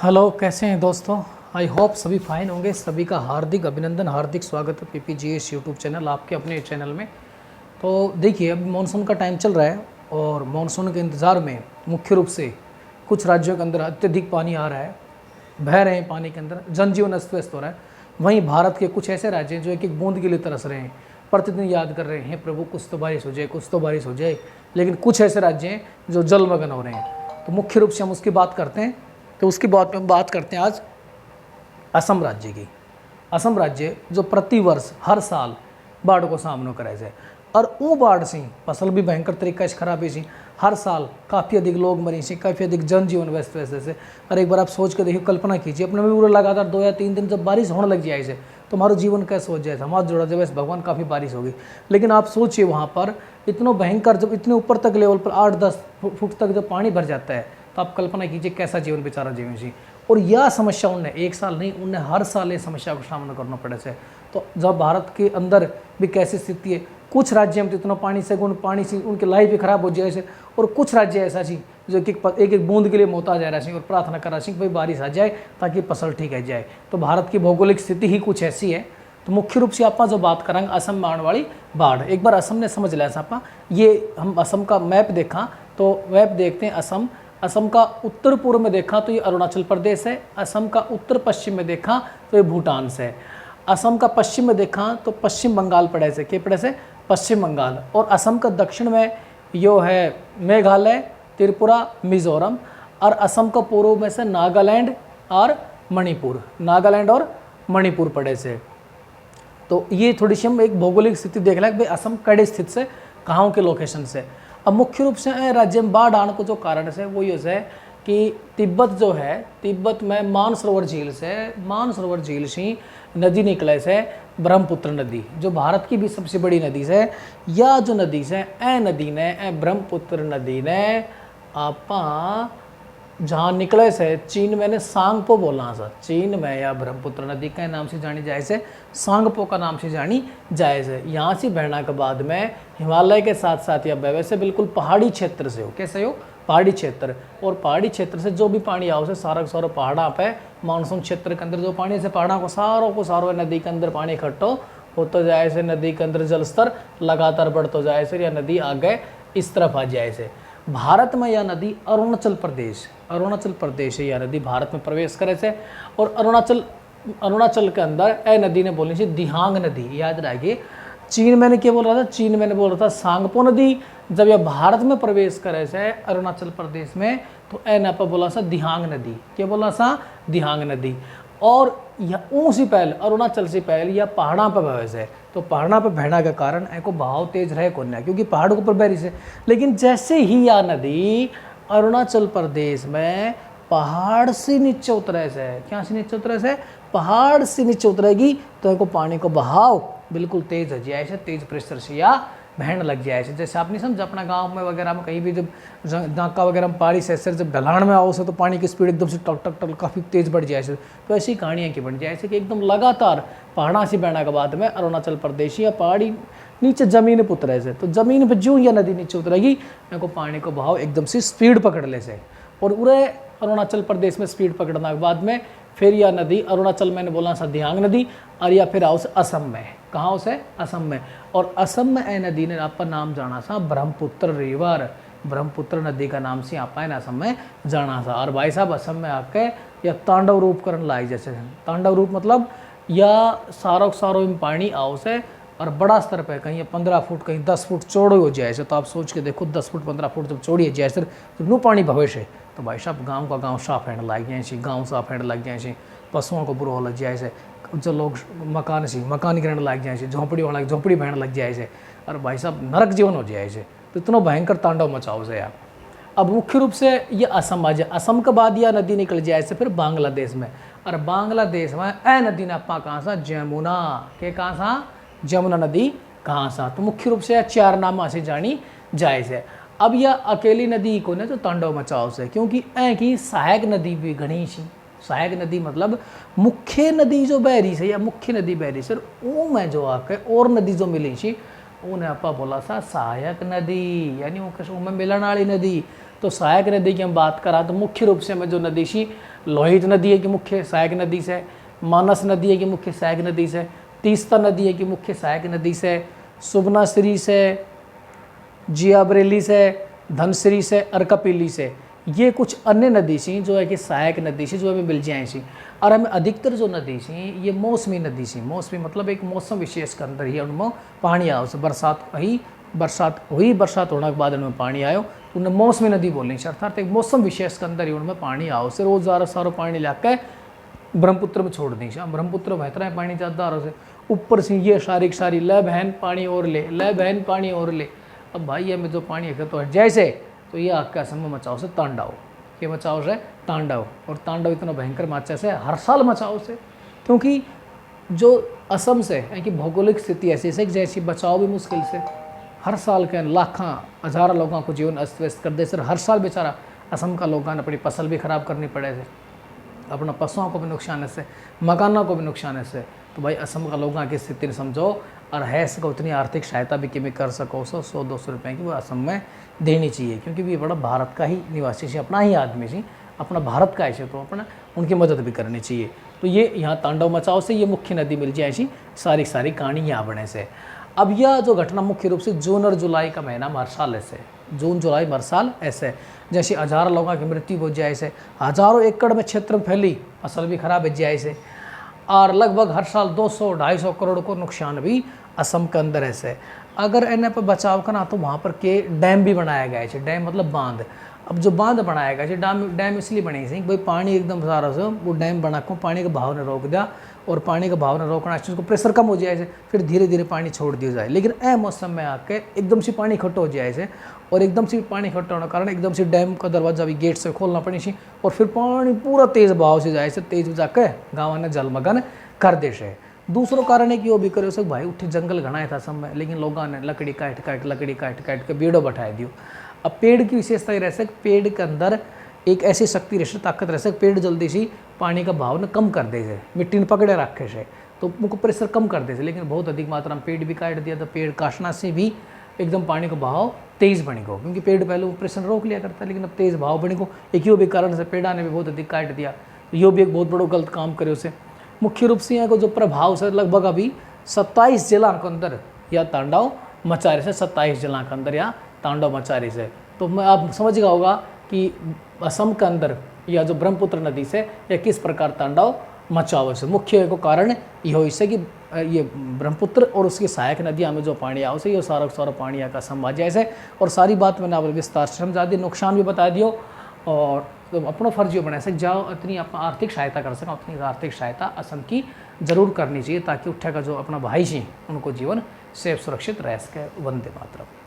Hello, कैसे हैं दोस्तों। आई होप सभी फाइन होंगे। सभी का हार्दिक अभिनंदन, हार्दिक स्वागत है पीपीजीएस यूट्यूब चैनल, आपके अपने चैनल में। तो देखिए, अभी मानसून का टाइम चल रहा है और मानसून के इंतज़ार में मुख्य रूप से कुछ राज्यों के अंदर अत्यधिक पानी आ रहा है, बह रहे हैं पानी के अंदर, जनजीवन अस्त व्यस्त हो रहा है। वहीं भारत के कुछ ऐसे राज्य हैं जो एक एक बूंद के लिए तरस रहे हैं, प्रतिदिन याद कर रहे हैं, प्रभु कुछ तो बारिश हो जाए, कुछ तो बारिश हो जाए। लेकिन कुछ ऐसे राज्य हैं जो जलमग्न हो रहे हैं। तो मुख्य रूप से हम उसकी बात करते हैं। तो उसकी बात करते हैं आज असम राज्य की। असम राज्य जो प्रतिवर्ष हर साल बाढ़ को सामना करे से, और वो बाढ़ से फसल भी भयंकर तरीका से खराब है। हर साल काफ़ी अधिक लोग मरी से, काफ़ी अधिक जनजीवन व्यस्त वैसे से। और एक बार आप सोच के देखिए, कल्पना कीजिए, अपने में पूरे लगातार 2 या 3 दिन जब बारिश होने लग जाए तो हमारा जीवन कैसे हो जाए, हमारा जुड़ा जाए वैसे भगवान काफ़ी बारिश होगी। लेकिन आप सोचिए, वहाँ पर इतना भयंकर, जब इतने ऊपर तक लेवल पर 8-10 फुट तक जब पानी भर जाता है, तो आप कल्पना कीजिए कैसा जीवन बेचारा जीवन जी। और यह समस्या उन्हें एक साल नहीं, उन्हें हर साल ये समस्या को सामना करना पड़े से। तो जब भारत के अंदर भी कैसी स्थिति है, कुछ राज्य में तो इतना पानी से उनकी लाइफ भी खराब हो जाए से, और कुछ राज्य ऐसा सी जो कि एक एक बूंद के लिए मोहताज रह रहा और प्रार्थना कर रहा भाई बारिश आ जाए ताकि फसल ठीक है जाए। तो भारत की भौगोलिक स्थिति ही कुछ ऐसी है। तो मुख्य रूप से आप जो बात करेंगे असम में आने वाली बाढ़, एक बार असम ने समझ लिया आप। ये हम असम का मैप देखा तो मैप देखते हैं। असम का उत्तर पूर्व में देखा तो ये अरुणाचल प्रदेश है। असम का उत्तर पश्चिम में देखा तो ये भूटान से है। असम का पश्चिम में देखा तो पश्चिम बंगाल पड़े से, क्या पड़े से, पश्चिम बंगाल। और असम का दक्षिण में यो है मेघालय, त्रिपुरा, मिजोरम। और असम का पूर्व में से नागालैंड और मणिपुर पड़े से। तो ये थोड़ी सी हम एक भौगोलिक स्थिति देख लें भाई असम कड़े स्थित से, कहाँ के लोकेशन से। अब मुख्य रूप से राज्य में बाढ़ आने को जो कारण है वो ये है कि तिब्बत जो है, तिब्बत में मानसरोवर झील से नदी निकले से ब्रह्मपुत्र नदी, जो भारत की भी सबसे बड़ी नदी है। या जो नदी से ब्रह्मपुत्र नदी ने आपा जहाँ निकले से चीन में सांगपो बोलना सर, चीन में या ब्रह्मपुत्र नदी के नाम से जानी जाए से, सांगपो का नाम से जानी जाए से। यहाँ से बहना के बाद में हिमालय के साथ साथ या वैसे बिल्कुल पहाड़ी क्षेत्र से हो, कैसे हो, पहाड़ी क्षेत्र। और पहाड़ी क्षेत्र से जो भी पानी आओ से सारा पहाड़ा पे मानसून क्षेत्र के अंदर जो पानी से पहाड़ा को सारो नदी के अंदर पानी इकट्ठो होता जाए से, नदी के अंदर जल स्तर लगातार बढ़ता जाए से, या नदी आगे इस तरफ आ जाए से। भारत में यह नदी अरुणाचल प्रदेश है, यह नदी भारत में प्रवेश करे से। और अरुणाचल के अंदर ए नदी ने बोलनी चाहिए दिहांग नदी, याद रखिए। चीन मैंने क्या बोल रहा था, चीन मैंने बोल रहा था सांगपो नदी। जब यह भारत में प्रवेश करे से अरुणाचल प्रदेश में, तो ए ना पर बोला सा दिहांग नदी, क्या बोला सा, दिहांग नदी। और यह ऊँची पहल अरुणाचल से पहले यह पहाड़ा पर बहस है। तो पहाड़ा पर बहना के कारण को बहाव तेज रहे को नहीं, क्योंकि पहाड़ के ऊपर बहरी से। लेकिन जैसे ही यह नदी अरुणाचल प्रदेश में पहाड़ से नीचे उतरे से, क्या से नीचे उतरे से, पहाड़ से नीचे उतरेगी, तो इनको पानी को बहाव बिल्कुल तेज हो जाए से, तेज प्रेशर से या बहने लग जाए से। जैसे आप नहीं समझा अपना गांव में वगैरह में कहीं भी जब नाका वगैरह में पहाड़ी से जब ढलान में आओ से, तो पानी की स्पीड एकदम से टक टक टक काफ़ी तेज़ बढ़ जाए से। तो ऐसी कहानियाँ की बन जाए से कि एकदम लगातार पहाड़ा से बहने के बाद में अरुणाचल प्रदेश या पहाड़ी नीचे ज़मीन पर उतरे से, तो ज़मीन पर जो या नदी नीचे उतरेगी, इनको पानी को बहाव एकदम से स्पीड पकड़ ले से। और पूरे अरुणाचल प्रदेश में स्पीड पकड़ने के बाद में फिर यह नदी अरुणाचल मैंने बोला सा दिहांग नदी, और या फिर आओ से असम में, कहाँ से, असम में। और असम में ए नदी ने आपका नाम जाना सा ब्रह्मपुत्र रिवर, ब्रह्मपुत्र नदी का नाम से आप असम में जाना सा। और भाई साहब असम में आके या तांडव रूप करने लायक, जैसे तांडव रूप मतलब या सारो में पानी आओ से, और बड़ा स्तर पे कहीं 15 फुट कहीं 10 फुट चौड़ी हो जाए से। तो आप सोच के देखो 10 फुट 15 फुट जब चौड़ी है जाए सर, जब नो पानी भविष्य, तो भाई साहब गांव का गांव साफ हैंड लग जाए, गांव साफ हैंड लग जाए, पशुओं को बुरा लग जाए से, जो लोग मकान गिरने लग जाए, झोंपड़ी वाला झोंपड़ी बहने लग जाए, और भाई साहब नरक जीवन हो जाए। तो इतना भयंकर तांडव मचाओ से यार। अब मुख्य रूप से ये असम आ जाए, असम के बाद यह नदी निकल जाए से फिर बांग्लादेश में। और बांग्लादेश में ए नदी ने अपना कहाँ सा, जमुना के, कहाँ सा, जमुना नदी कहाँ सा। तो मुख्य रूप से 4 नाम से जानी जाए से। अब यह अकेली नदी को ने तो तांडव मचाओ से, क्योंकि ए की सहायक नदी भी घनी सी, सहायक नदी मतलब मुख्य नदी जो बहरी से या मुख्य नदी बहरी से, वो में जो आके और नदी जो मिली सी उन्हें आपा बोला सा सहायक नदी, यानी वो में मिलन वाली नदी। तो सहायक नदी की हम बात करा तो मुख्य रूप से हमें जो नदी सी लोहित नदी है कि मुख्य सहायक नदी से, मानस नदी है कि मुख्य सहायक नदी से, तीस्ता नदी है कि मुख्य सहायक नदी से, सुबनाश्री से, जियाबरेली से, धनश्री से, अर्कापीली से, ये कुछ अन्य नदी सी जो है कि सहायक नदी सी जो हमें मिल जाए सी। और हमें अधिकतर जो नदी सी ये मौसमी नदी सी, मौसमी मतलब एक मौसम विशेष के अंदर ही उनमें पानी आओ से, बरसात होने के बाद उनमें पानी आयो तो उन्हें मौसमी नदी बोलनी चाहिए, अर्थात एक मौसम विशेष के अंदर ही उनमें पानी आओ से रोज सारा पानी लाके ब्रह्मपुत्र में छोड़ दी। ब्रह्मपुत्र बहता है पानी ज़्यादा और से ऊपर से ये सारी ले बहन पानी और ले, ले बहन पानी और ले। अब भाई हमें जो पानी है तो जैसे तो ये आपका असम में मचाओ से तांडव, ये मचाओ से तांडव, और तांडव इतना भयंकर मचा से हर साल मचाओ से, क्योंकि जो असम से है कि भौगोलिक स्थिति ऐसी है जैसी बचाओ भी मुश्किल से, हर साल के लाखों हज़ारों लोगों को जीवन अस्त व्यस्त कर दे सर। हर साल बेचारा असम का लोगों ने अपनी फसल भी खराब करनी पड़े से, अपना पशुओं को भी नुकसान है से, मकानों को भी नुकसान है से। तो भाई असम का लोगों की स्थिति समझो, और है सको उतनी आर्थिक सहायता भी कि कर सको 100-200 रुपये की वो असम में देनी चाहिए, क्योंकि भी बड़ा भारत का ही निवासी से, अपना ही आदमी से, अपना भारत का ऐसे तो अपना उनकी मदद भी करनी चाहिए। तो ये यहाँ तांडव मचाओ से ये मुख्य नदी मिल जाए ऐसी सारी कहानी यहाँ बने से। अब यह जो घटना मुख्य रूप से जून और जुलाई का महीना हर साल ऐसे, जून जुलाई हर साल ऐसे, जैसे हज़ारों लोगों की मृत्यु हो जाए से, हज़ारों एकड़ में क्षेत्र में फैली फसल भी खराब हो जाए से, और लगभग हर साल 200-250 करोड़ को नुकसान भी असम के अंदर ऐसे। अगर इन्हें पर बचाव करना तो वहाँ पर के डैम भी बनाया गया है, डैम मतलब बांध। अब जो बांध बनाया गया है डैम इसलिए बने से भाई पानी एकदम सारा से वो डैम बना को पानी का बहाव ने रोक दिया, और पानी का बहाव ने रोकना चाहिए, उसको प्रेशर कम हो जाए से, फिर धीरे धीरे पानी छोड़ दिया जाए। लेकिन ए मौसम में आके एकदम से पानी इकट्ठा हो जाए से, और एकदम से पानी इकट्ठा होने के कारण एकदम से डैम का दरवाजा भी गेट से खोलना पड़ी सी, और फिर पानी पूरा तेज़ बहाव से जाए से, तेज जाके गाँव ने जलमग्न कर दे से। दूसरों कारण है कि वो भी करे सक भाई उठे जंगल घना था सब में, लेकिन लोगों ने लकड़ी काट के पेड़ों बैठा दियो। अब पेड़ की विशेषता ये रह सक, पेड़ के अंदर एक ऐसी शक्ति रह ताकत रह सक, पेड़ जल्दी सी पानी का बहाव ने कम कर दे से, मिट्टी ने पकड़े रखे से, तो उनको प्रेशर कम कर दे से। लेकिन बहुत अधिक मात्रा में पेड़ भी काट दिया, तो पेड़ काटना से भी एकदम पानी का बहाव तेज़ बनी को, क्योंकि पेड़ पहले वो प्रेशर रोक लिया करता, लेकिन अब तेज़ बहाव बनी को। एक ही भी कारण से पेड़ा ने भी बहुत अधिक काट दिया, यो भी एक बहुत बड़ा गलत काम करे उसे। मुख्य रूप से यहाँ को जो प्रभाव से लगभग अभी 27 जिला के अंदर या तांडव मचा रहे से, 27 जिला के अंदर या तांडव मचा रही से। तो मैं आप समझ गया होगा कि असम के अंदर या जो ब्रह्मपुत्र नदी से या किस प्रकार तांडव मचाओ से। मुख्य को कारण ये हो इससे कि ये ब्रह्मपुत्र और उसकी सहायक नदियाँ में जो पानी आओ से ये सारा पानी का संभा जैसे, और सारी बात मैंने आप विस्तार से समझा दी, नुकसान भी बता दियो, और तो अपना फर्ज ये बना सक जाओ इतनी अपना आर्थिक सहायता कर सकें, उतनी आर्थिक सहायता असम की जरूर करनी चाहिए, ताकि उठा का जो अपना भाई जी उनको जीवन सेफ सुरक्षित रह सके। वंदे मातरम।